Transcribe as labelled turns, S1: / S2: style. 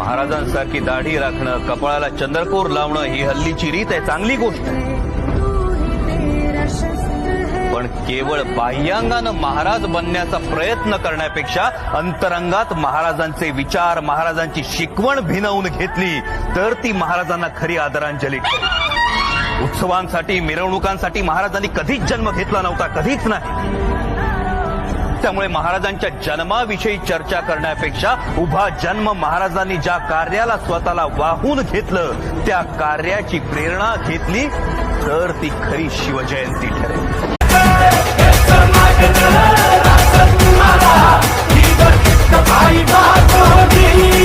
S1: महाराजांसारखी दाढी राखणं, कपाळाला चंद्रकोर लावणं ही हल्लीची रीत आहे, चांगली गोष्ट आहे. पण केवळ बाह्यांगानं महाराज बनण्याचा प्रयत्न करण्यापेक्षा अंतरंगात महाराजांचे विचार, महाराजांची शिकवण भिनवून घेतली तर ती महाराजांना खरी आदरांजली ठरेल. उत्सवांसाठी, मिरवणुकांसाठी महाराजांनी कधीच जन्म घेतला नव्हता, कधीच नाही. त्यामुळे महाराजांच्या जन्माविषयी चर्चा करण्यापेक्षा उभा जन्म, महाराजांनी ज्या कार्याला स्वतःला वाहून घेतलं त्या कार्याची प्रेरणा घेतली तर ती खरी शिवजयंती ठरेल.
S2: ही